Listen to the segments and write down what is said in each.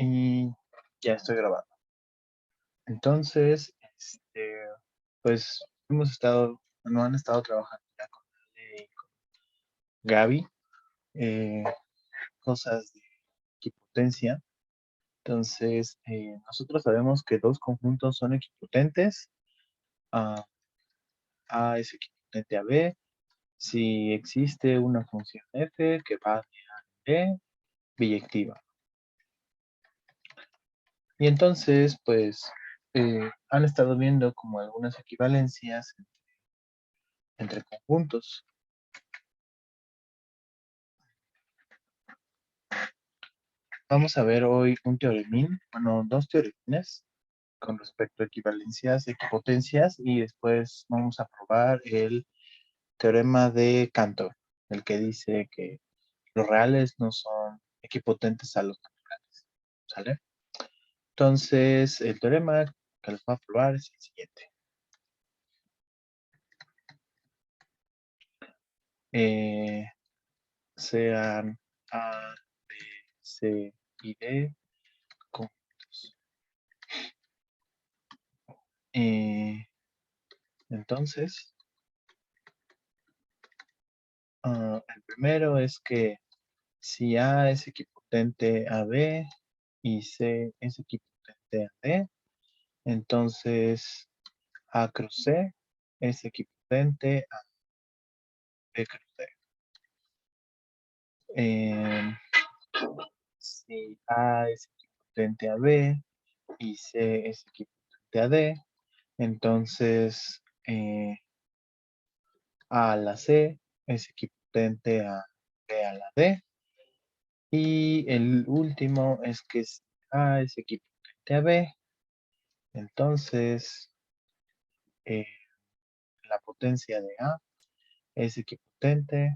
Y ya estoy grabando. Entonces, pues no han estado trabajando ya con Ale y con Gaby, eh, cosas de equipotencia. Entonces, nosotros sabemos que dos conjuntos son equipotentes. A, A es equipotente a B si existe una función f que va de A a B biyectiva. Y entonces, pues, han estado viendo como algunas equivalencias entre conjuntos. Vamos a ver hoy un teoremín, bueno, dos teoremines con respecto a equivalencias, equipotencias, y después vamos a probar el teorema de Cantor, el que dice que los reales no son equipotentes a los naturales, ¿sale? Entonces, el teorema que les voy a probar es el siguiente. Sean A, B, C y D conjuntos. Entonces, el primero es que si A es equipotente a B y C es equipotente a D, entonces A cruz C es equipotente a B cruz D. Si A es equipotente a B y C es equipotente a D, entonces A a la C es equipotente a B a la D. Y el último es que si A es equipotente a B, entonces la potencia de A es equipotente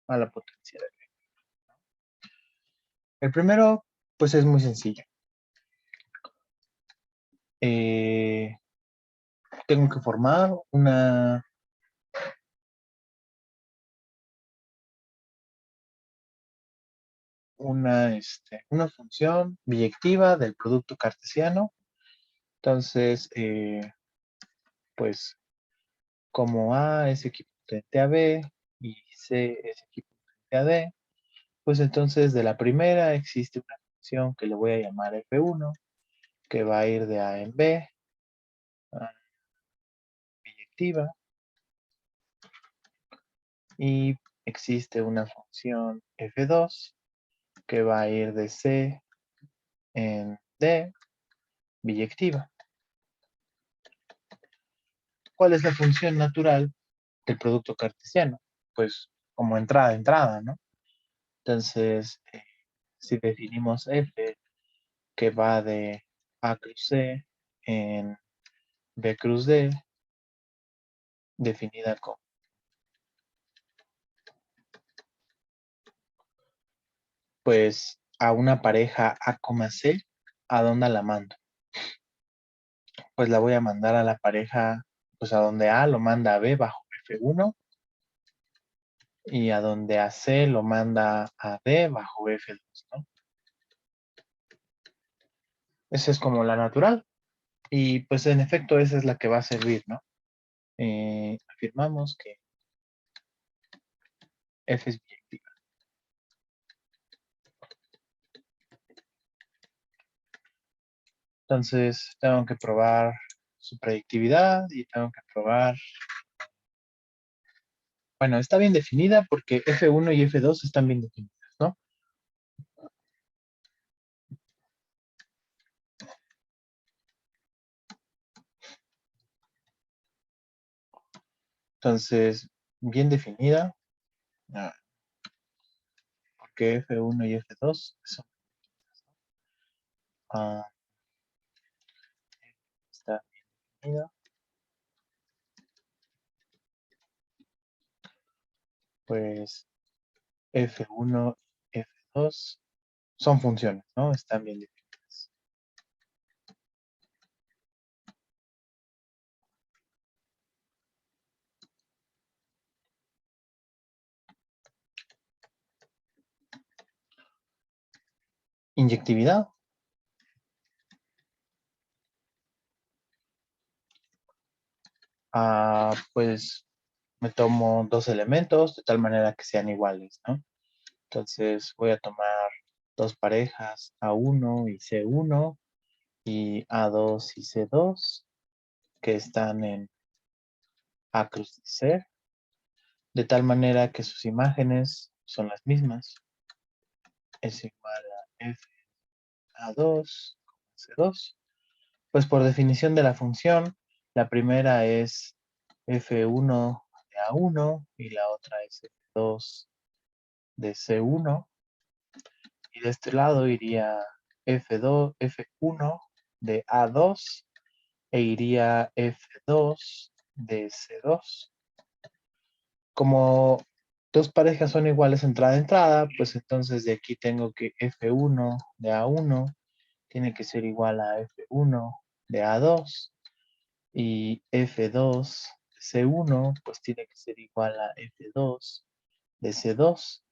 a la potencia de B. El primero, pues es muy sencillo. Tengo que formar una función biyectiva del producto cartesiano. Entonces, pues como A es equipotente a B y C es equipotente a D, pues entonces de la primera existe una función que le voy a llamar F1, que va a ir de A en B, biyectiva, y existe una función F2 que va a ir de C en D, biyectiva. ¿Cuál es la función natural del producto cartesiano? Pues como entrada, ¿no? Entonces, si definimos F que va de A cruz C en B cruz D, definida como, pues, a una pareja A, C, ¿a dónde la mando? Pues la voy a mandar a la pareja, pues a donde A lo manda a B bajo F1 y a donde a C lo manda a D bajo F2, ¿no? Esa es como la natural. Y pues en efecto esa es la que va a servir, ¿no? Afirmamos que F es biyectiva. Entonces tengo que probar su predictividad y tengo que probar, bueno, está bien definida porque F1 y F2 están bien definidas, ¿no? Entonces, bien definida, porque F1 y F2 son, está bien definida. Pues F1 y F2 son funciones, ¿no? Están bien definidas. Inyectividad. pues me tomo dos elementos de tal manera que sean iguales, ¿no? Entonces voy a tomar dos parejas A1 y C1 y A2 y C2 que están en A cruz de C, de tal manera que sus imágenes son las mismas. Es igual a F A2 C2. Pues por definición de la función, la primera es F1 de A1 y la otra es F2 de C1. Y de este lado iría F2, F1 de A2 e iría F2 de C2. Como dos parejas son iguales entrada a entrada, pues entonces de aquí tengo que F1 de A1 tiene que ser igual a F1 de A2 y F2 de C1 pues tiene que ser igual a F2 de C2.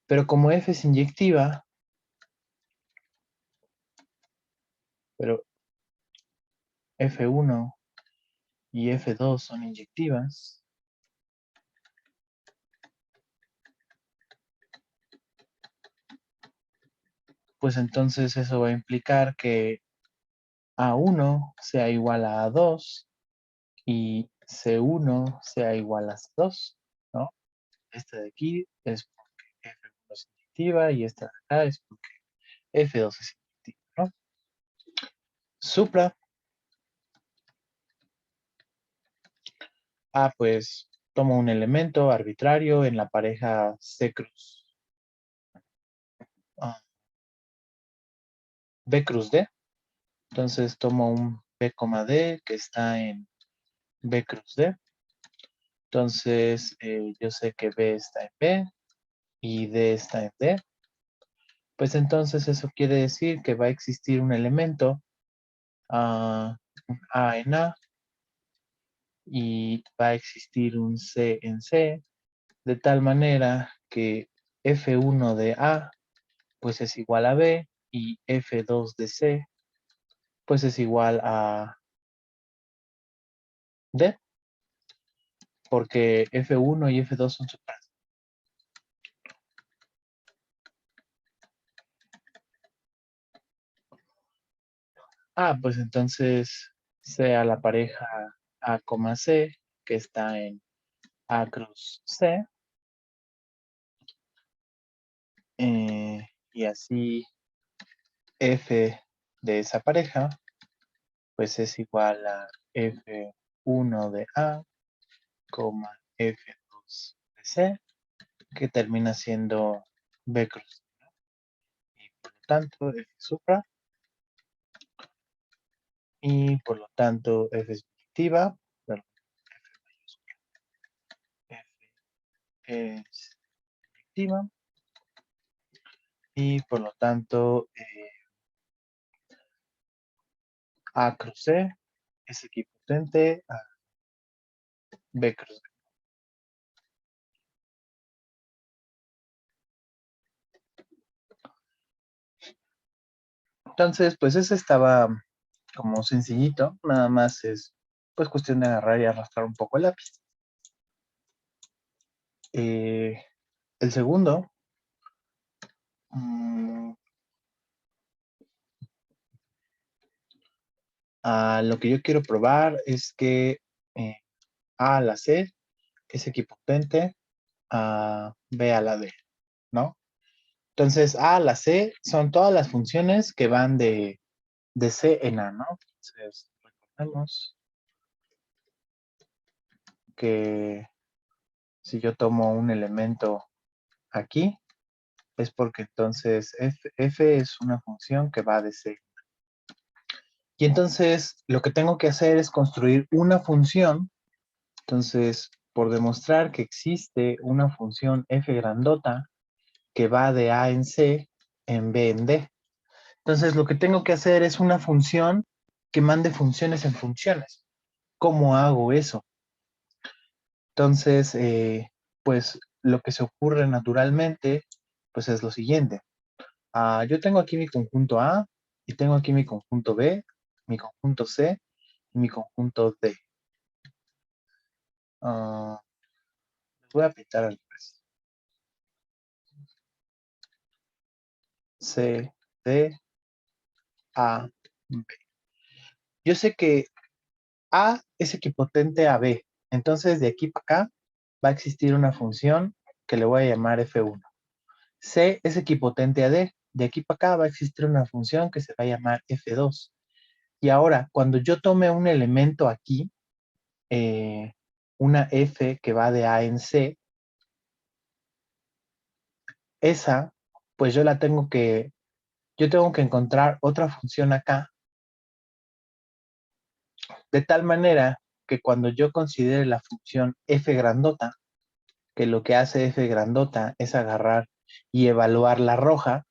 Pero como F es inyectiva, pero F1 y F2 son inyectivas, pues entonces eso va a implicar que A1 sea igual a A2 y C1 sea igual a C2, ¿no? Esta de aquí es porque F1 es inyectiva y esta de acá es porque F2 es inyectiva, ¿no? Supra, pues tomo un elemento arbitrario en la pareja C cruz, B cruz D. Entonces tomo un B, D que está en B cruz D. Entonces yo sé que B está en B y D está en D. Pues entonces eso quiere decir que va a existir un elemento un A en A y va a existir un C en C, de tal manera que F1 de A pues es igual a B y F2 de C pues es igual a D, porque F1 y F2 son supras. Pues entonces sea la pareja A, C, que está en A cruz C, y así F de esa pareja, pues es igual a F1 de A, F2 de C, que termina siendo B cruz. Y por lo tanto, F supra, y por lo tanto, F es positiva, perdón, F mayúscula, F es positiva, y por lo tanto, A cruz C es equipotente a B cruz B. Entonces, pues ese estaba como sencillito, nada más es pues cuestión de agarrar y arrastrar un poco el lápiz. El segundo, mm, lo que yo quiero probar es que eh, A a la C es equipotente a B a la D, ¿no? Entonces, A a la C son todas las funciones que van de C en A, ¿no? Entonces, recordemos que si yo tomo un elemento aquí, es porque entonces F es una función que va de C. Y entonces lo que tengo que hacer es construir una función. Entonces, por demostrar que existe una función F grandota que va de A en C en B en D. Entonces, lo que tengo que hacer es una función que mande funciones en funciones. ¿Cómo hago eso? Entonces, pues lo que se ocurre naturalmente, pues es lo siguiente. Yo tengo aquí mi conjunto A y tengo aquí mi conjunto B, mi conjunto C y mi conjunto D. Voy a pintar al revés. C, D, A, B. Yo sé que A es equipotente a B. Entonces, de aquí para acá va a existir una función que le voy a llamar F1. C es equipotente a D. De aquí para acá va a existir una función que se va a llamar F2. Y ahora, cuando yo tome un elemento aquí, una F que va de A en C, esa, pues yo tengo que encontrar otra función acá, de tal manera que cuando yo considere la función F grandota, que lo que hace F grandota es agarrar y evaluar la roja,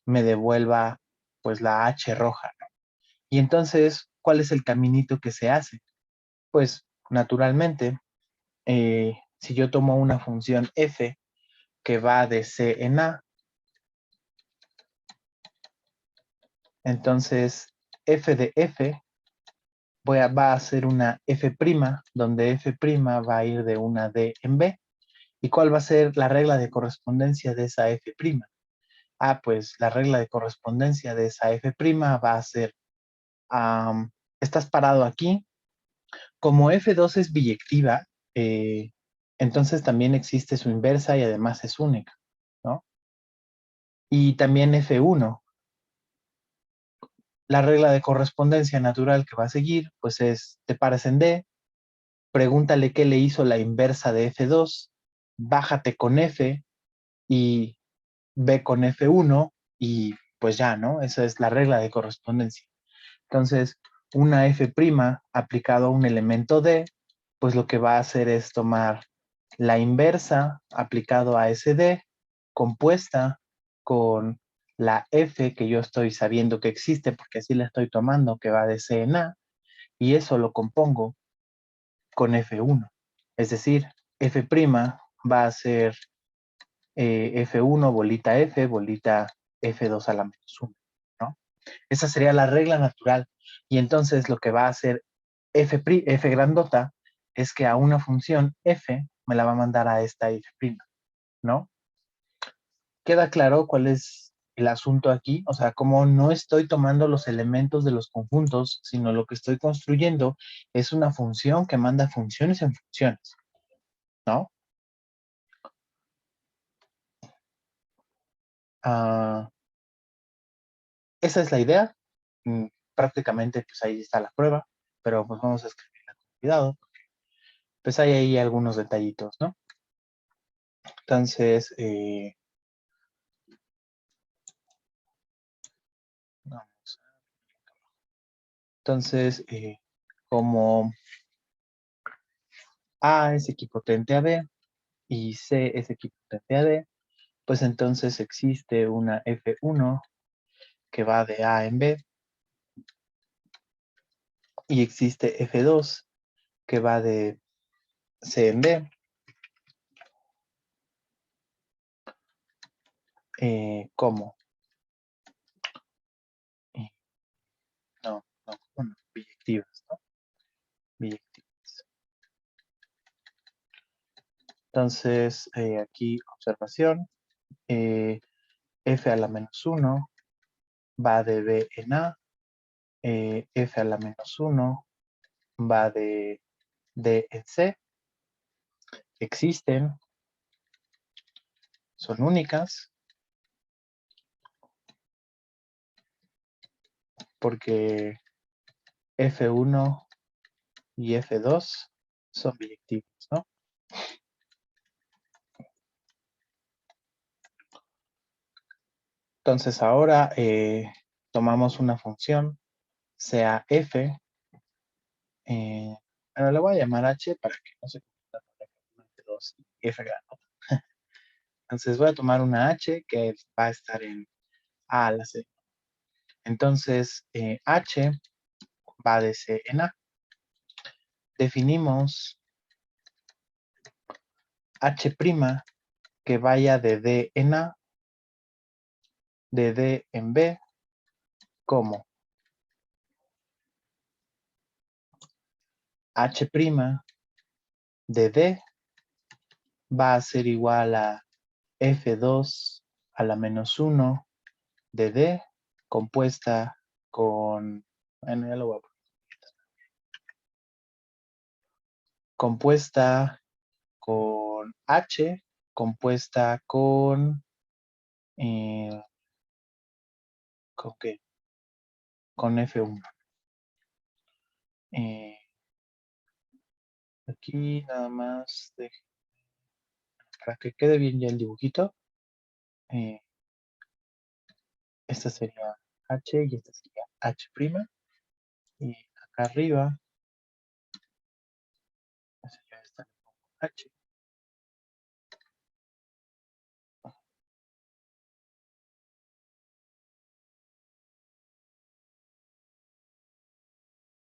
me devuelva pues la H roja, ¿no? Y entonces, ¿cuál es el caminito que se hace? Pues naturalmente, si yo tomo una función F que va de C en A, entonces F de F va a ser una F', donde F' va a ir de una D en B. ¿Y cuál va a ser la regla de correspondencia de esa F'? Pues la regla de correspondencia de esa F' va a ser, estás parado aquí, como F2 es biyectiva, entonces también existe su inversa y además es única, ¿no? Y también F1, la regla de correspondencia natural que va a seguir, pues es, te paras en D, pregúntale qué le hizo la inversa de F2, bájate con F y ve con F1 y pues ya, ¿no? Esa es la regla de correspondencia. Entonces, una F' aplicado a un elemento D, pues lo que va a hacer es tomar la inversa aplicado a ese D, compuesta con la F que yo estoy sabiendo que existe, porque así la estoy tomando, que va de C en A, y eso lo compongo con F1. Es decir, F' va a ser F1, bolita F, bolita F2 a la menos 1, ¿no? Esa sería la regla natural. Y entonces lo que va a hacer F grandota es que a una función F me la va a mandar a esta F', ¿no? ¿Queda claro cuál es el asunto aquí? O sea, como no estoy tomando los elementos de los conjuntos, sino lo que estoy construyendo es una función que manda funciones en funciones, ¿no? Ah, esa es la idea. Mm, Prácticamente, pues ahí está la prueba, pero pues vamos a escribirla con cuidado. Pues hay ahí algunos detallitos, ¿no? Entonces, vamos. Entonces, como A es equipotente a B y C es equipotente a D, pues entonces existe una F1 que va de A en B y existe F2 que va de C en D. ¿Cómo? Eh, bueno, biyectivas, ¿no? Biyectivas. Entonces, aquí observación, F a la menos 1 va de B en A, F a la menos 1 va de D en C, existen, son únicas, porque F1 y F2 son biyectivos, ¿no? Entonces ahora tomamos una función, sea F, bueno, le voy a llamar H para que no se confunda con F2 y F grande. Entonces voy a tomar una H que va a estar en A a la C. Entonces, H va de C en A. Definimos H' que vaya de D en A, de D en B, como H' de D va a ser igual a F2 a la menos 1 de D compuesta con, bueno, ya lo voy a poner, compuesta con H, compuesta ¿con qué? Con F1. Aquí nada más, para que quede bien ya el dibujito, esta sería H y esta sería H'. Y acá arriba, ya está H.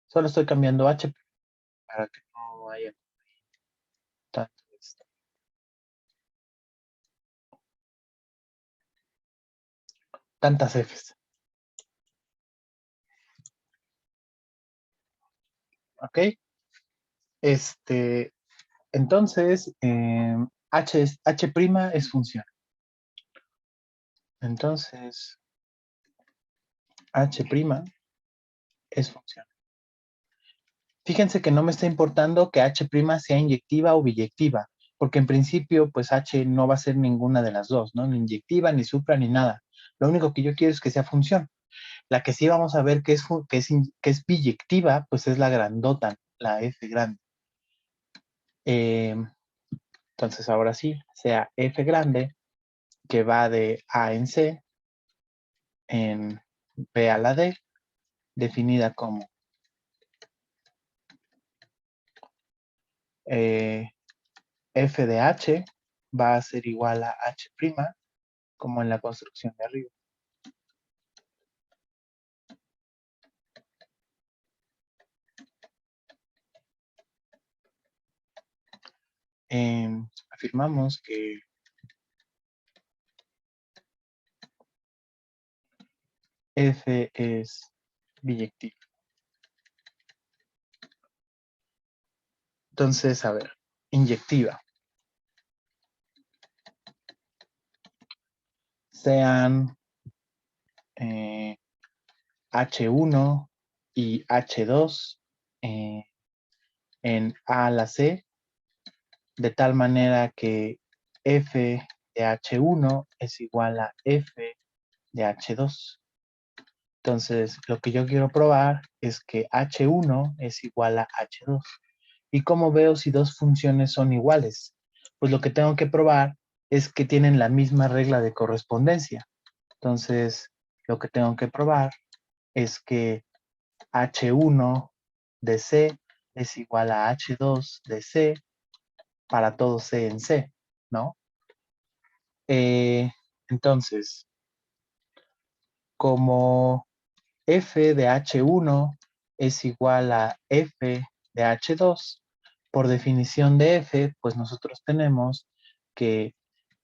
Solo estoy cambiando H para que no haya tanto tantas Fs. ¿Ok? Entonces, H' es función. Entonces, H' es función. Fíjense que no me está importando que H' sea inyectiva o biyectiva, porque en principio, pues H no va a ser ninguna de las dos, ¿no? Ni inyectiva, ni supra, ni nada. Lo único que yo quiero es que sea función. La que sí vamos a ver que es biyectiva, pues es la grandota, la F grande. Entonces, ahora sí, sea F grande, que va de A en C, en B a la D, definida como F de H va a ser igual a H', como en la construcción de arriba. Afirmamos que F es biyectiva. Entonces, a ver, inyectiva. Sean H1 y H2 en A a la C, de tal manera que F de H1 es igual a F de H2. Entonces, lo que yo quiero probar es que H1 es igual a H2. ¿Y cómo veo si dos funciones son iguales? Pues lo que tengo que probar es que tienen la misma regla de correspondencia. Entonces, lo que tengo que probar es que H1 de C es igual a H2 de C para todo C en C, ¿no? Entonces, como F de H1 es igual a F de H2, por definición de F, pues nosotros tenemos que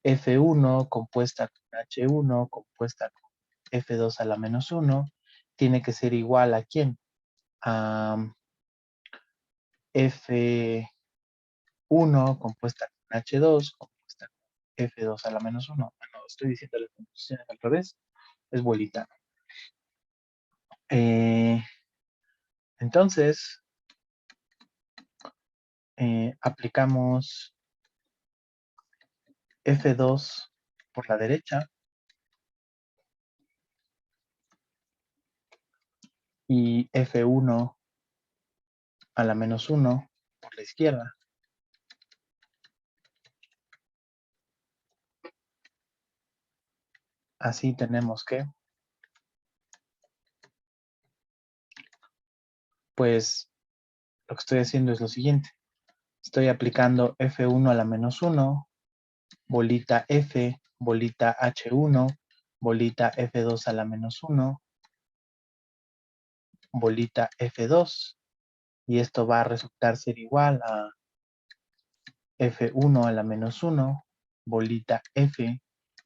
F1 compuesta con H1 compuesta con F2 a la menos 1 tiene que ser igual a ¿quién? A F1 compuesta con H2 compuesta con F2 a la menos 1. Bueno, estoy diciendo las funciones al revés, es bolita. Entonces, aplicamos F2 por la derecha y F1 a la menos 1 por la izquierda. Así tenemos que, pues, lo que estoy haciendo es lo siguiente. Estoy aplicando F1 a la menos 1, bolita F, bolita H1, bolita F2 a la menos 1, bolita F2, y esto va a resultar ser igual a F1 a la menos 1, bolita F,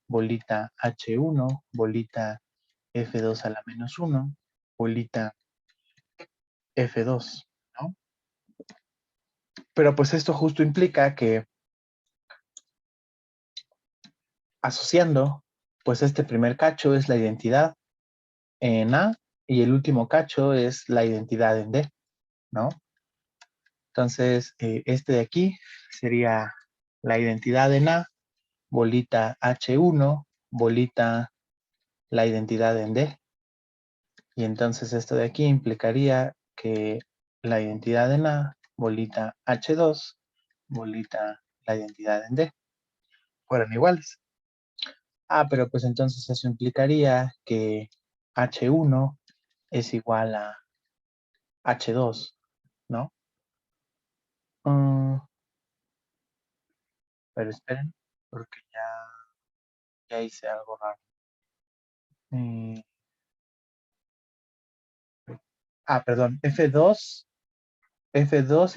bolita H1, bolita F2 a la menos 1, bolita F2, ¿no? Pero pues esto justo implica que asociando, pues este primer cacho es la identidad en A y el último cacho es la identidad en D, ¿no? Entonces, este de aquí sería la identidad en A, bolita H1, bolita la identidad en D. Y entonces esto de aquí implicaría que la identidad en A, bolita H2, bolita la identidad en D, fueran iguales. Ah, pero pues entonces eso implicaría que H1 es igual a H2, ¿no? Mm, pero esperen, porque ya hice algo raro. Eh, perdón, F2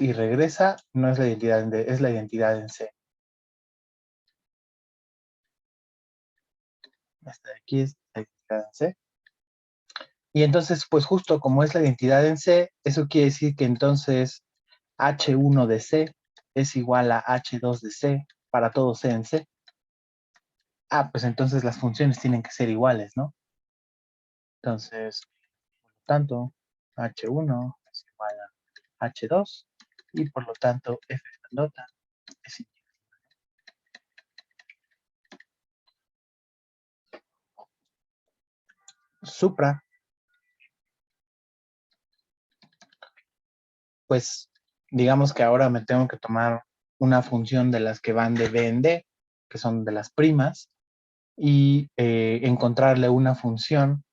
y regresa no es la identidad en D, es la identidad en C. Esta de aquí es la identidad en C. Y entonces, pues justo como es la identidad en C, eso quiere decir que entonces H1 de C es igual a H2 de C para todo C en C. Pues entonces las funciones tienen que ser iguales, ¿no? Entonces, por lo tanto, H1 es igual a H2 y por lo tanto F grandota es igual. Supra, pues digamos que ahora me tengo que tomar una función de las que van de B en D, que son de las primas, y encontrarle una función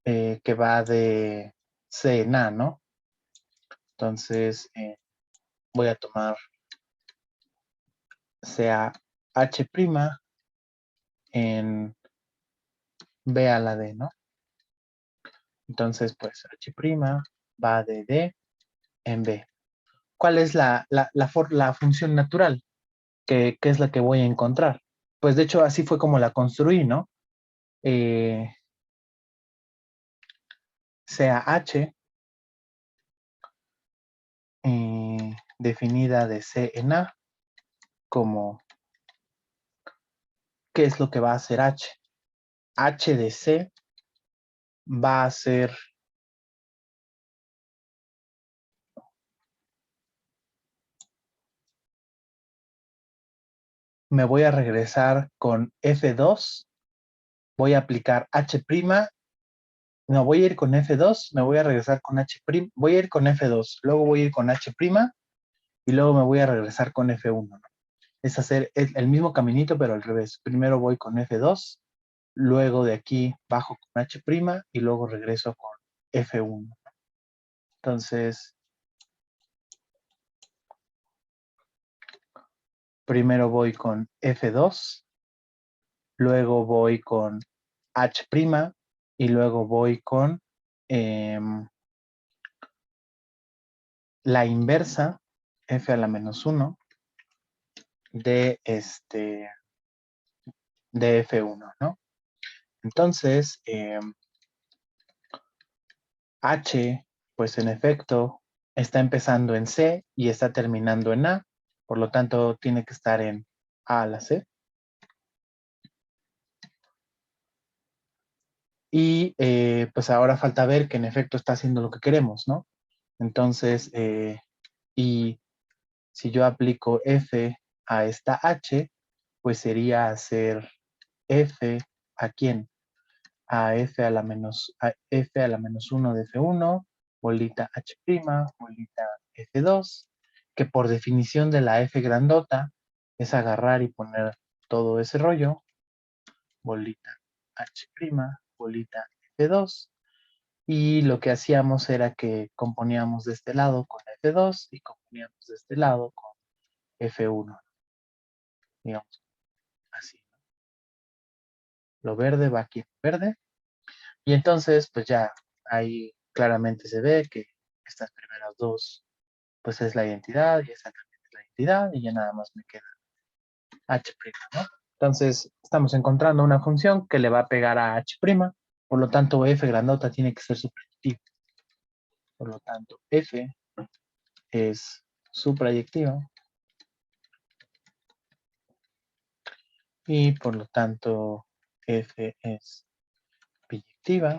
que va de C en A, ¿no? Entonces, voy a tomar sea H' en B a la D, ¿no? Entonces, pues H' va de D en B. ¿Cuál es la función natural? ¿Qué es la que voy a encontrar? Pues de hecho así fue como la construí, ¿no? Sea H definida de C en A como ¿qué es lo que va a hacer H? H de C va a ser me voy a regresar con F2, voy a aplicar H', no, voy a ir con F2, me voy a regresar con H', voy a ir con F2, luego voy a ir con H' y luego me voy a regresar con F1, ¿no? Es hacer el mismo caminito, pero al revés. Primero voy con F2, luego de aquí bajo con H' y luego regreso con F1. Entonces, primero voy con F2, luego voy con H' y luego voy con la inversa, F a la menos 1 de, de F1, ¿no? Entonces, H, pues en efecto, está empezando en C y está terminando en A, por lo tanto tiene que estar en A a la C. Y pues ahora falta ver que en efecto está haciendo lo que queremos, ¿no? Entonces, y si yo aplico F a esta H, pues sería hacer F a quién? A F a la menos 1 de F1, bolita H', bolita F2, que por definición de la F grandota es agarrar y poner todo ese rollo, bolita H', bolita F2, y lo que hacíamos era que componíamos de este lado con F2 y componíamos de este lado con F1, digamos así. Lo verde va aquí en verde, y entonces pues ya ahí claramente se ve que estas primeras dos pues es la identidad y esa también es la identidad y ya nada más me queda H', ¿no? Entonces estamos encontrando una función que le va a pegar a H', por lo tanto F grandota tiene que ser superlativa. Por lo tanto F es suprayectiva y por lo tanto F es biyectiva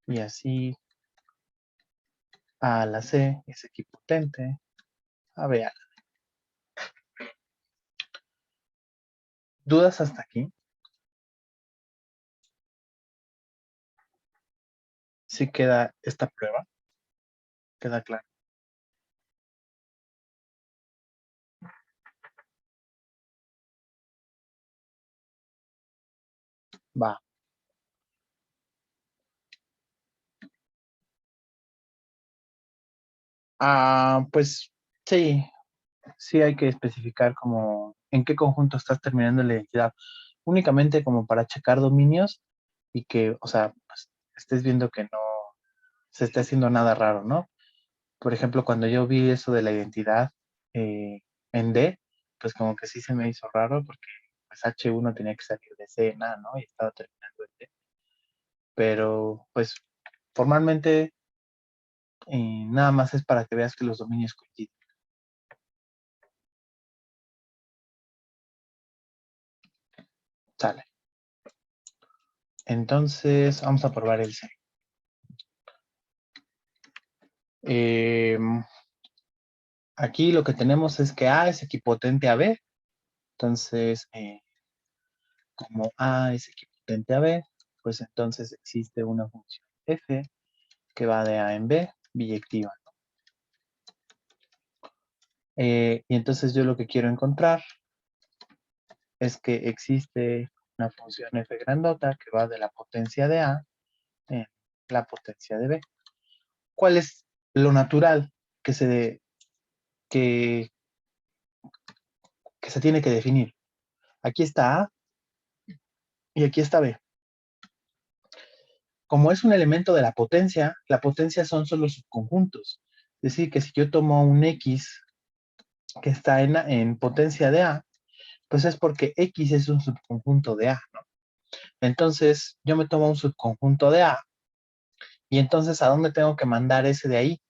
y así A a la C es equipotente a B a la D. ¿Dudas hasta aquí? ¿Sí queda esta prueba? ¿Queda claro? Va. Pues sí, sí hay que especificar como en qué conjunto estás terminando la identidad. Únicamente como para checar dominios y que, o sea, pues, estés viendo que no se esté haciendo nada raro, ¿no? Por ejemplo, cuando yo vi eso de la identidad en D, pues como que sí se me hizo raro porque pues H1 tenía que salir de C en A, ¿no? Y estaba terminando en D. Pero pues formalmente nada más es para que veas que los dominios coinciden. Sale. Entonces, vamos a probar el C. Aquí lo que tenemos es que A es equipotente a B. Entonces, como A es equipotente a B, pues entonces existe una función F que va de A en B, biyectiva. Y entonces yo lo que quiero encontrar es que existe una función F grandota que va de la potencia de A en la potencia de B. ¿Cuál es lo natural que, que se tiene que definir? Aquí está A y aquí está B. Como es un elemento de la potencia son solo subconjuntos. Es decir, que si yo tomo un X que está en potencia de A, pues es porque X es un subconjunto de A, ¿no? Entonces, yo me tomo un subconjunto de A y entonces, ¿a dónde tengo que mandar ese de ahí?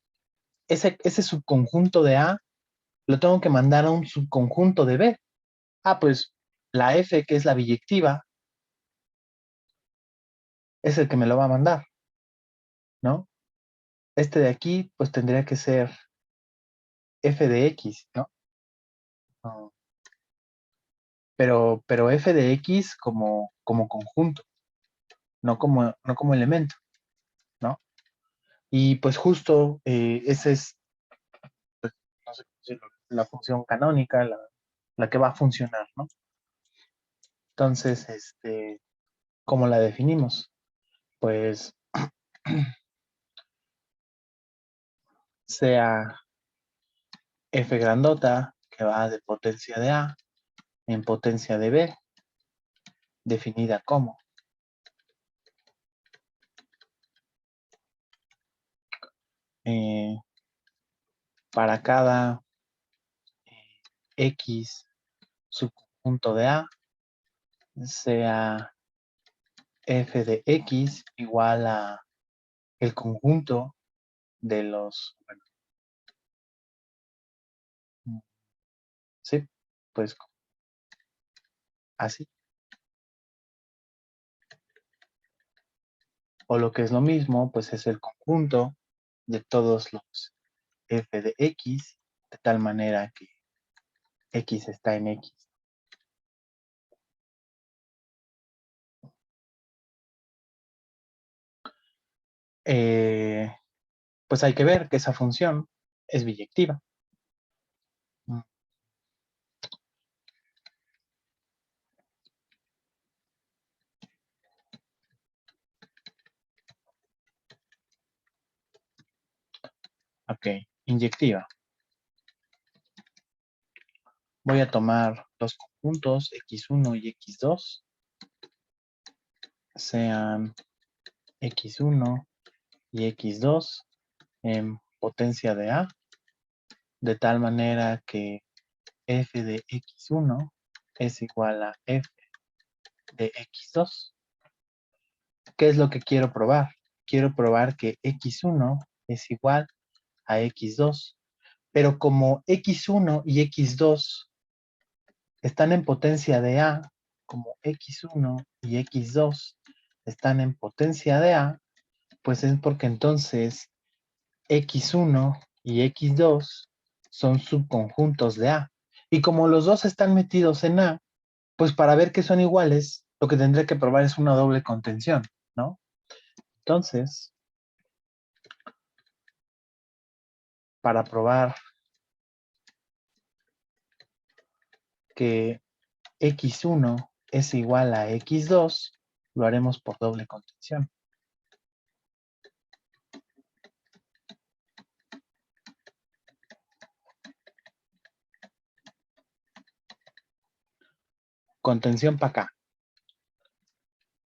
Ese subconjunto de A lo tengo que mandar a un subconjunto de B. Pues la F, que es la biyectiva, es el que me lo va a mandar, ¿no? Este de aquí, pues tendría que ser F de X, ¿no? No. Pero F de X como conjunto, no como elemento, ¿no? Y pues justo ese es, no sé cómo decirlo, la función canónica, la que va a funcionar, ¿no? Entonces, ¿cómo la definimos? Pues sea F grandota, que va de potencia de A en potencia de B, definida como eh, para cada X subconjunto de A, sea F de X igual a el conjunto de los, bueno, sí, pues así. O lo que es lo mismo, pues es el conjunto de todos los F de X, de tal manera que X está en X. Pues hay que ver que esa función es biyectiva. Ok, inyectiva. Voy a tomar los conjuntos x1 y x2, sean x1 y x2 en potencia de A, de tal manera que f de x1 es igual a f de x2. ¿Qué es lo que quiero probar? Quiero probar que x1 es igual a x2. Pero como X1 y X2 están en potencia de A, como X1 y X2 están en potencia de A, pues es porque entonces X1 y X2 son subconjuntos de A. Y como los dos están metidos en A, pues para ver que son iguales, lo que tendré que probar es una doble contención, ¿no? Entonces, para probar que X1 es igual a X2, lo haremos por doble contención. Contención para acá.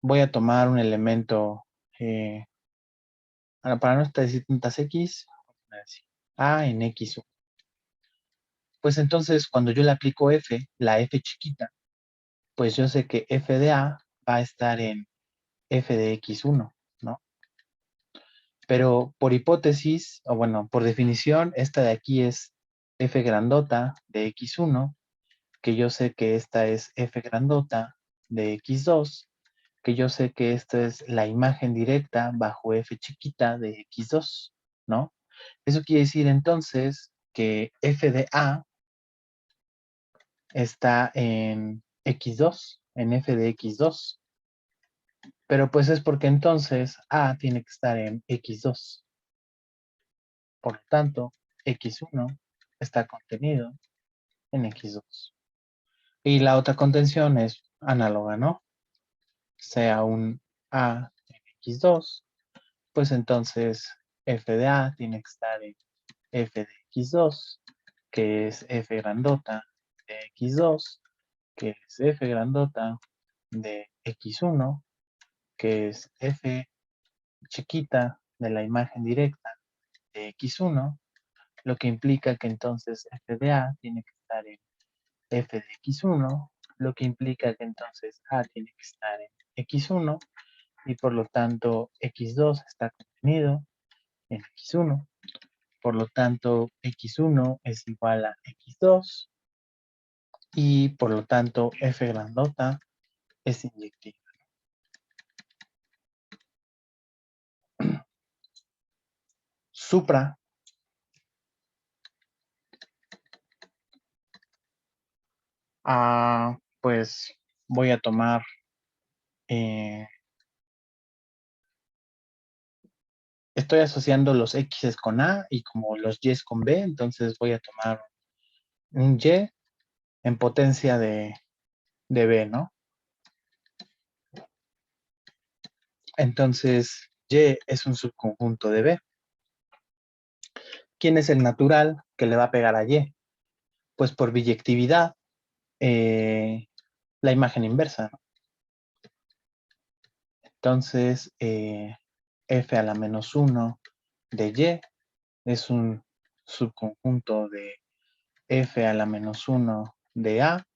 Voy a tomar un elemento, para no decir tantas X, A en X1. Pues entonces, cuando yo le aplico F, la F chiquita, pues yo sé que F de A va a estar en F de X1, ¿no? Pero por hipótesis, o bueno, por definición, esta de aquí es F grandota de X1, que yo sé que esta es F grandota de X2, que yo sé que esta es la imagen directa bajo F chiquita de X2, ¿no? Eso quiere decir entonces que F de A está en X2, en F de X2. Pero pues es porque entonces A tiene que estar en X2. Por lo tanto, X1 está contenido en X2. Y la otra contención es análoga, ¿no? Sea un A en X2, pues entonces F de A tiene que estar en F de X2, que es F grandota de X2, que es F grandota de X1, que es F chiquita de la imagen directa de X1, lo que implica que entonces F de A tiene que estar en F de X1, lo que implica que entonces A tiene que estar en X1 y por lo tanto X2 está contenido en X1. Por lo tanto, X1 es igual a X2 y por lo tanto F grandota es inyectiva. Supra, pues voy a tomar, estoy asociando los X con A y como los Y con B, entonces voy a tomar un Y en potencia de B, ¿no? Entonces, Y es un subconjunto de B. ¿Quién es el natural que le va a pegar a Y? Pues por biyectividad, la imagen inversa, ¿no? Entonces, F a la menos 1 de Y es un subconjunto de F a la menos 1 de A,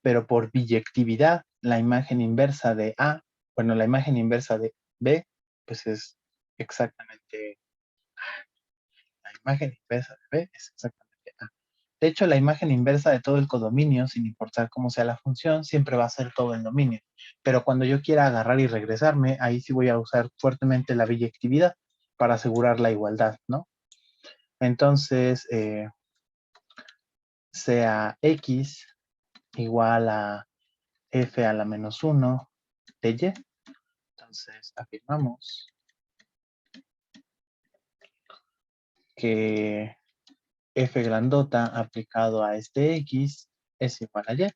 pero por biyectividad, la imagen inversa de A, bueno, la imagen inversa de B, pues es exactamente, la imagen inversa de B es exactamente A. De hecho, la imagen inversa de todo el codominio, sin importar cómo sea la función, siempre va a ser todo el dominio. Pero cuando yo quiera agarrar y regresarme, ahí sí voy a usar fuertemente la biyectividad para asegurar la igualdad, ¿no? Entonces, sea X igual a F a la menos 1 de Y. Entonces, afirmamos que F grandota aplicado a este X es igual a Y.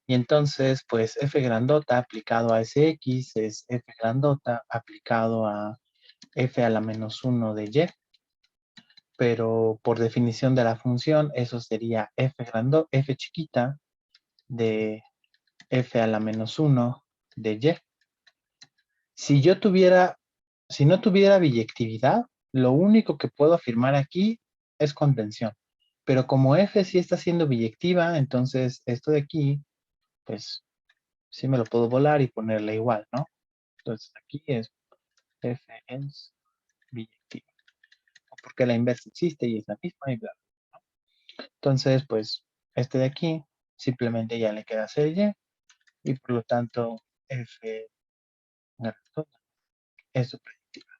Y entonces, pues F grandota aplicado a ese X es F grandota aplicado a F a la menos 1 de Y. Pero por definición de la función, eso sería F chiquita de F a la menos 1 de Y. Si yo tuviera, si no tuviera biyectividad, lo único que puedo afirmar aquí es contención. Pero como F sí está siendo biyectiva, entonces esto de aquí, pues sí me lo puedo volar y ponerle igual, ¿no? Entonces aquí es F es biyectiva. Porque la inversa existe y es la misma y bla. Entonces, pues, este de aquí simplemente ya le queda hacer y por lo tanto f es su predictiva.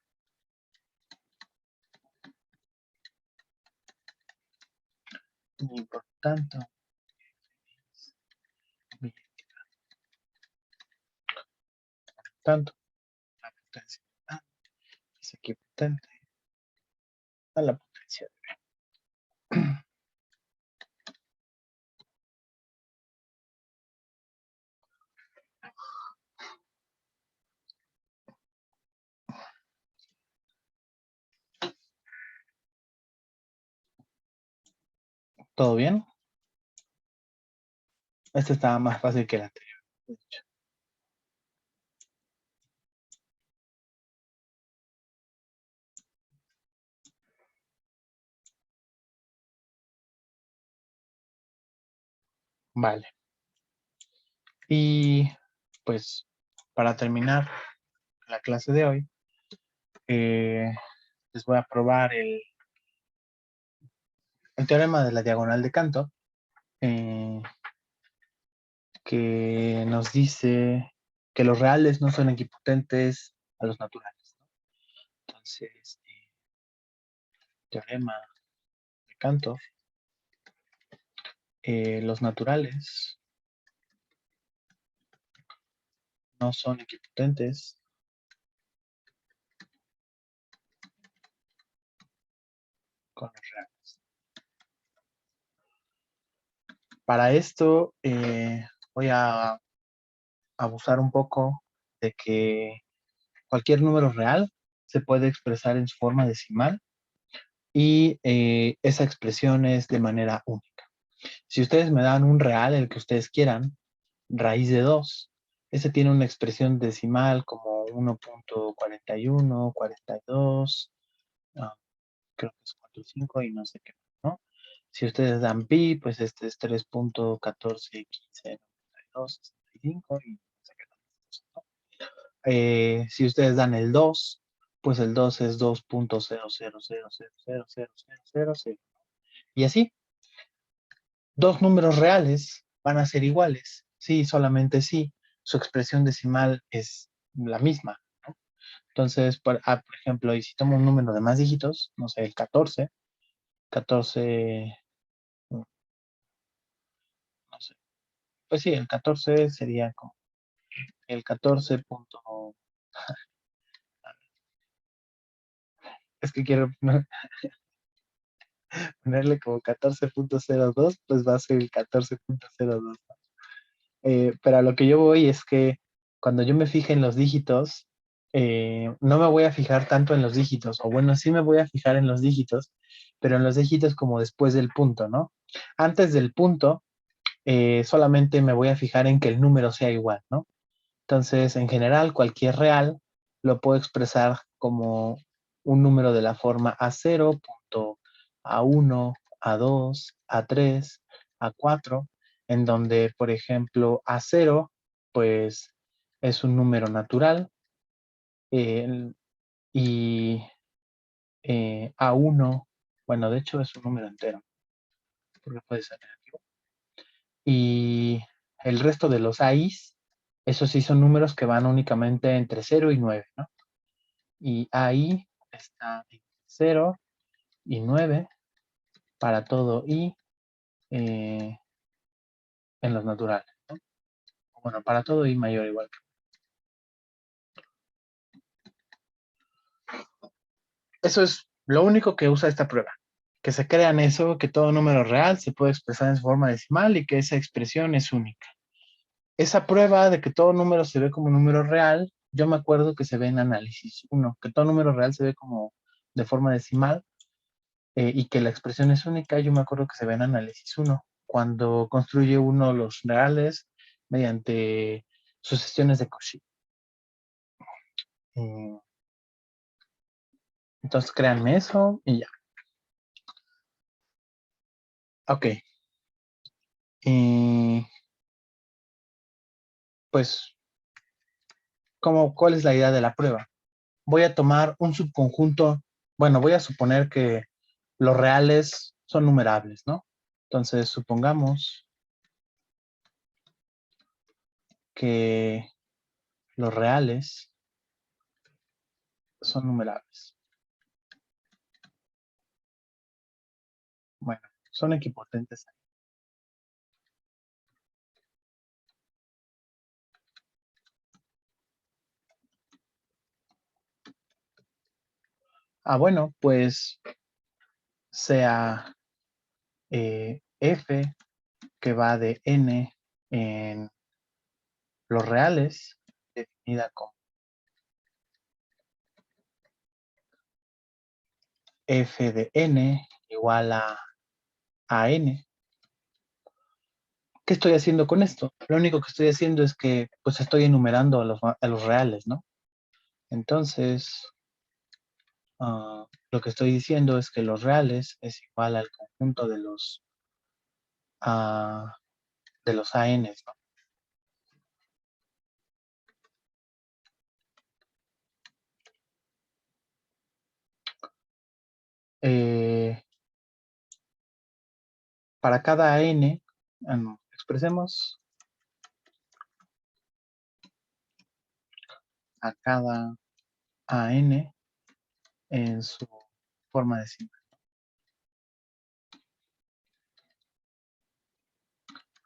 Y por tanto, la potencia A es equivalente a la potencia de B. ¿Todo bien? Este estaba más fácil que el anterior, de hecho. Vale. Y pues para terminar la clase de hoy, les voy a probar el teorema de la diagonal de Cantor, que nos dice que los reales no son equipotentes a los naturales, ¿no? Entonces, teorema de Cantor, los naturales no son equipotentes con los reales. Para esto voy a abusar un poco de que cualquier número real se puede expresar en su forma decimal y esa expresión es de manera única. Si ustedes me dan un real, el que ustedes quieran, raíz de 2, ese tiene una expresión decimal como 1.41, 42, creo que es 45 y no sé qué, ¿no? Si ustedes dan pi, pues este es 3.14159265 y no sé qué, ¿no? Si ustedes dan el 2, pues el 2 es 2.0000000000. Y así, dos números reales van a ser iguales. Sí, solamente sí, su expresión decimal es la misma, ¿no? Entonces, por ejemplo, y si tomo un número de más dígitos, no sé, el 14, no sé, pues sí, el 14 sería como el 14 punto, es que quiero ponerle como 14.02, pues va a ser el 14.02. Pero a lo que yo voy es que cuando yo me fije en los dígitos, no me voy a fijar tanto en los dígitos, o bueno, sí me voy a fijar en los dígitos, pero en los dígitos como después del punto, ¿no? Antes del punto, solamente me voy a fijar en que el número sea igual, ¿no? Entonces, en general, cualquier real lo puedo expresar como un número de la forma A0, punto A1, A2, A3, A4, en donde, por ejemplo, A0, pues es un número natural, eh, y A1, bueno, de hecho es un número entero, porque puede ser negativo. Y el resto de los AIs, esos sí son números que van únicamente entre 0 y 9, ¿no? Y ahí está 0 y 9 para todo y en los naturales, ¿no? Bueno, para todo y mayor igual. Eso es lo único que usa esta prueba. Que se crean eso, que todo número real se puede expresar en su forma decimal y que esa expresión es única. Esa prueba de que todo número se ve como número real, yo me acuerdo que se ve en análisis 1, que todo número real se ve como de forma decimal, y que la expresión es única, yo me acuerdo que se ve en análisis 1, cuando construye uno los reales mediante sucesiones de Cauchy. Entonces créanme eso y ya. Ok. Pues, ¿cuál es la idea de la prueba? Voy a tomar un subconjunto, bueno, voy a suponer que los reales son numerables, ¿no? Entonces, supongamos que los reales son numerables. Bueno, son equipotentes. Bueno, pues sea f que va de n en los reales, definida como f de n igual a n. ¿Qué estoy haciendo con esto? Lo único que estoy haciendo es que pues estoy enumerando a los reales, ¿no? Entonces, lo que estoy diciendo es que los reales es igual al conjunto de los ANs, ¿no? Para cada n, expresemos a cada AN en su forma decimal.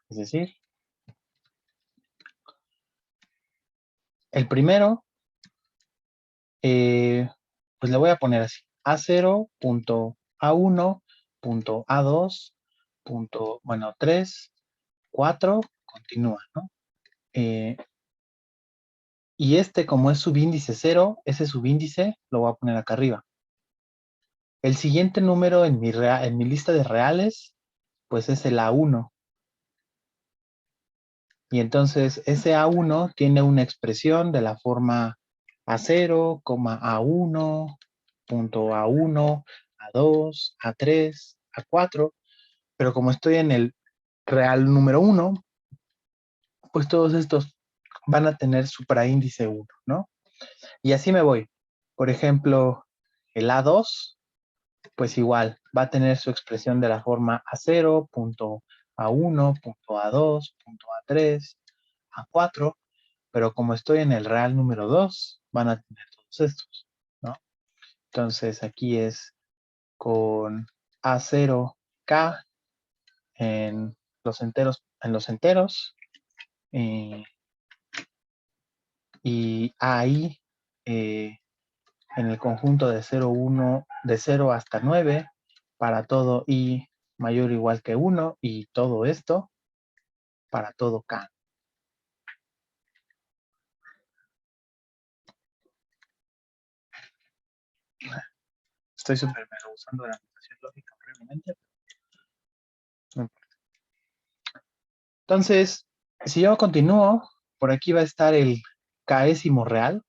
Es decir, el primero, pues le voy a poner así, A0.A1.A2. Bueno, 3, 4, continúa, ¿no? Y este, como es subíndice 0, ese subíndice lo voy a poner acá arriba. El siguiente número en mi lista de reales, pues es el A1. Y entonces ese A1 tiene una expresión de la forma A0, A1, punto A1, A2, A3, A4. Pero como estoy en el real número 1, pues todos estos van a tener supraíndice 1, ¿no? Y así me voy. Por ejemplo, el A2, pues igual, va a tener su expresión de la forma A0, punto A1, punto A2, punto A3, A4, pero como estoy en el real número 2, van a tener todos estos, ¿no? Entonces aquí es con A0K en los enteros, y AI en el conjunto de 0, 1, de 0 hasta 9, para todo I mayor o igual que 1, y todo esto para todo K. Estoy súper mega usando la notación lógica previamente. No importa. Entonces, si yo continúo, por aquí va a estar el késimo real.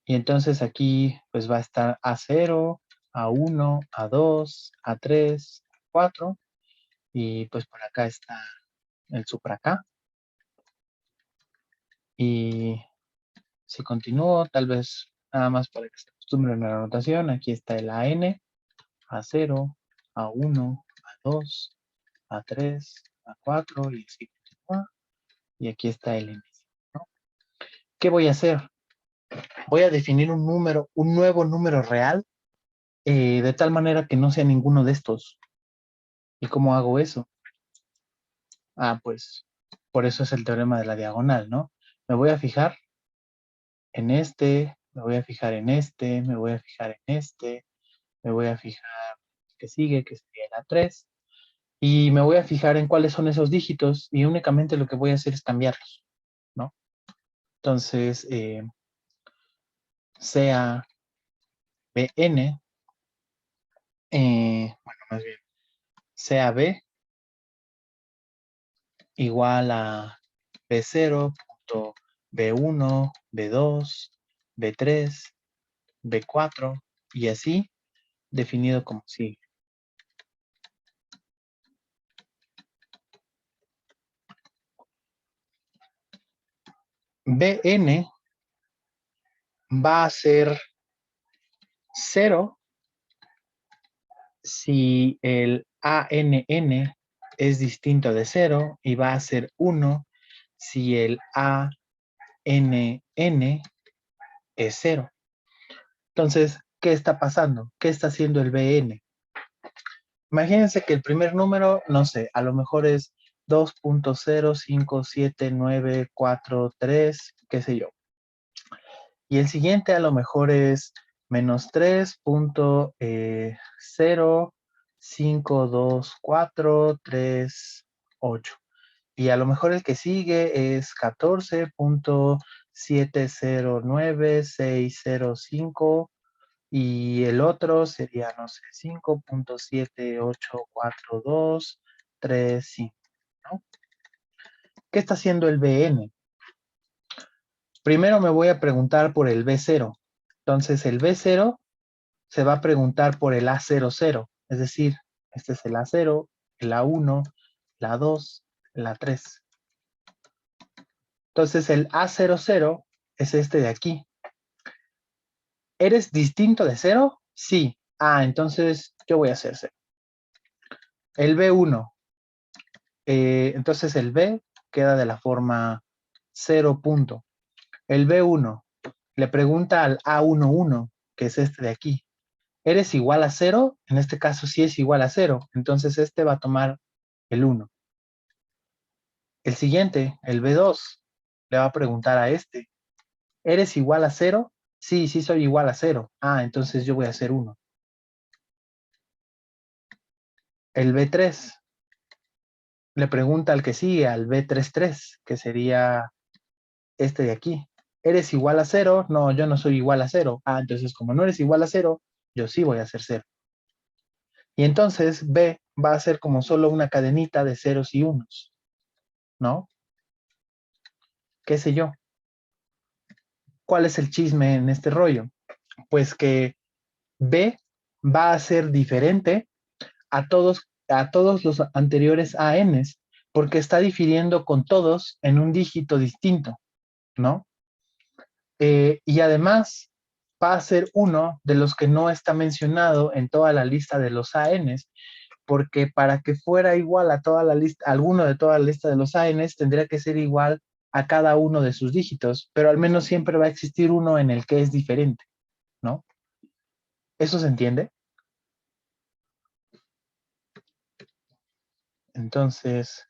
Y entonces aquí pues va a estar A0, A1, A2, A3, A4. Y pues por acá está el supra K. Y si continúo, tal vez nada más para que se acostumbren a la notación, aquí está el AN, A0, A1, A2, A3, A4 y así continúa. Y aquí está el N, ¿no? ¿Qué voy a hacer? Voy a definir un número, un nuevo número real, de tal manera que no sea ninguno de estos. ¿Y cómo hago eso? Pues por eso es el teorema de la diagonal, ¿no? Me voy a fijar en este, me voy a fijar en este, me voy a fijar en este, me voy a fijar que sigue, que sería la 3, y me voy a fijar en cuáles son esos dígitos, y únicamente lo que voy a hacer es cambiarlos, ¿no? Entonces, sea Bn, bueno, más bien, sea B igual a B0, B1, B2, B3, B4, y así, definido como sigue. Bn va a ser 0 si el ANN es distinto de 0 y va a ser 1 si el ANN es 0. Entonces, ¿qué está pasando? ¿Qué está haciendo el BN? Imagínense que el primer número, no sé, a lo mejor es 2.0579443, qué sé yo. Y el siguiente a lo mejor es menos 3.0524338. Y a lo mejor el que sigue es 14.709605 y el otro sería, no sé, 5.7842235, ¿no? ¿Qué está haciendo el BN? Primero me voy a preguntar por el B0. Entonces el B0 se va a preguntar por el A00, es decir, este es el A0, el A1, la A2, la A3. Entonces el A00 es este de aquí. ¿Eres distinto de 0? Sí. Entonces yo voy a hacer 0. El B1. Entonces el B queda de la forma 0 punto. El B1 le pregunta al A11, que es este de aquí. ¿Eres igual a 0? En este caso sí es igual a 0. Entonces este va a tomar el 1. El siguiente, el B2, le va a preguntar a este. ¿Eres igual a 0? Sí, sí soy igual a 0. Entonces yo voy a hacer 1. El B3 le pregunta al que sigue, al B33, que sería este de aquí. ¿Eres igual a 0? No, yo no soy igual a 0. Entonces como no eres igual a 0, yo sí voy a hacer 0. Y entonces B va a ser como solo una cadenita de ceros y unos, ¿no? ¿Qué sé yo? ¿Cuál es el chisme en este rollo? Pues que B va a ser diferente a todos los anteriores ANs, porque está difiriendo con todos en un dígito distinto, ¿no? Y además va a ser uno de los que no está mencionado en toda la lista de los ANs, porque para que fuera igual a toda la lista, alguno de toda la lista de los ANs tendría que ser igual a cada uno de sus dígitos, pero al menos siempre va a existir uno en el que es diferente, ¿no? ¿Eso se entiende? Entonces,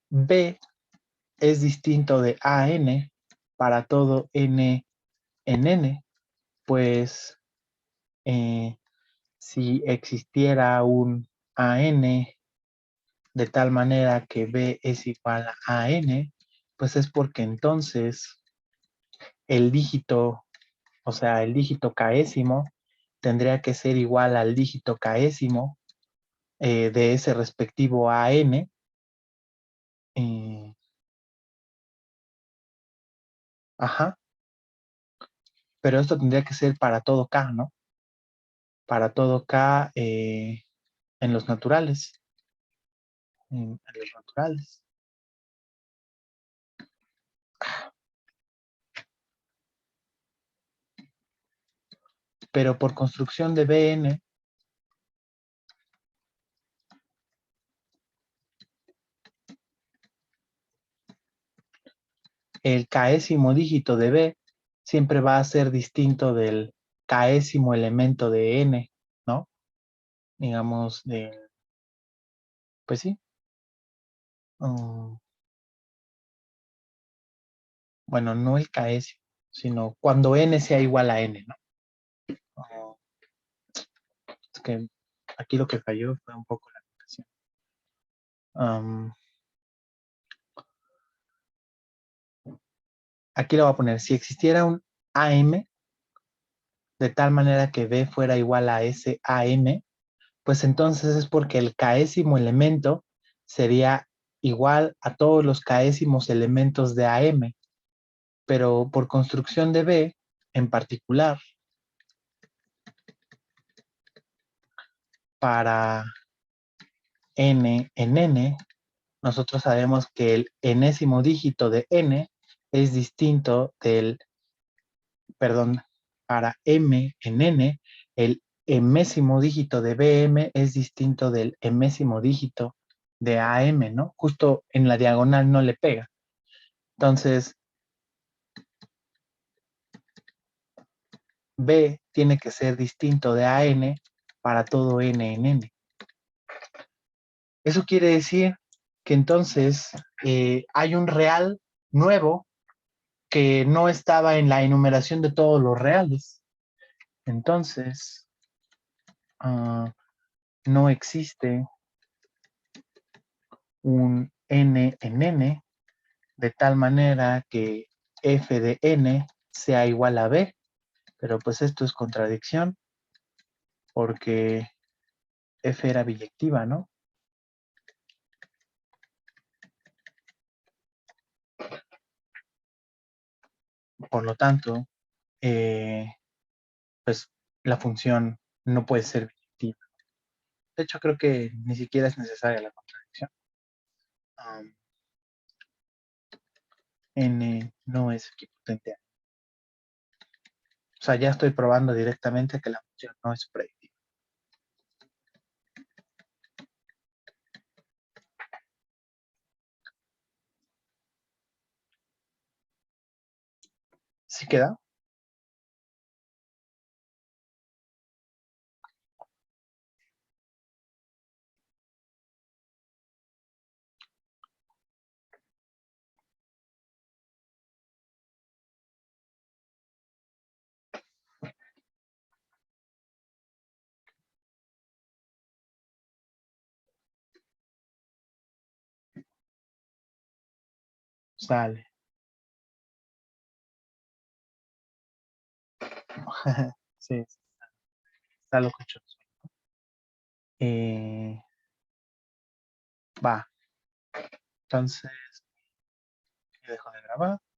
B es distinto de AN para todo N en N, pues si existiera un AN de tal manera que B es igual a N, pues es porque entonces el dígito, o sea, el dígito késimo tendría que ser igual al dígito késimo de ese respectivo AN. Ajá, pero esto tendría que ser para todo K, ¿no? Para todo K en los naturales. En los naturales. Pero por construcción de Bn, el késimo dígito de B siempre va a ser distinto del késimo elemento de N, ¿no? Digamos, pues sí. Bueno, no el késimo, sino cuando N sea igual a N, ¿no? Es que aquí lo que falló fue un poco la notación. Aquí lo voy a poner, si existiera un AM de tal manera que B fuera igual a ese AM, pues entonces es porque el késimo elemento sería igual a todos los késimos elementos de AM, pero por construcción de B en particular, para N en N, nosotros sabemos que el enésimo dígito de N es distinto del, perdón, para M en N, el emésimo dígito de BM es distinto del emésimo dígito de AM, ¿no? Justo en la diagonal no le pega. Entonces, B tiene que ser distinto de AN para todo N en N. Eso quiere decir que entonces hay un real nuevo que no estaba en la enumeración de todos los reales. Entonces, no existe un N en N de tal manera que F de N sea igual a B, pero pues esto es contradicción porque F era biyectiva, ¿no? Por lo tanto, pues la función no puede ser biyectiva. De hecho, creo que ni siquiera es necesaria la contradicción. N no es equipotente a. O sea, ya estoy probando directamente que la función no es predictiva. ¿Sí queda? Sale. Sí, está locochoso. Va. Entonces, dejo de grabar.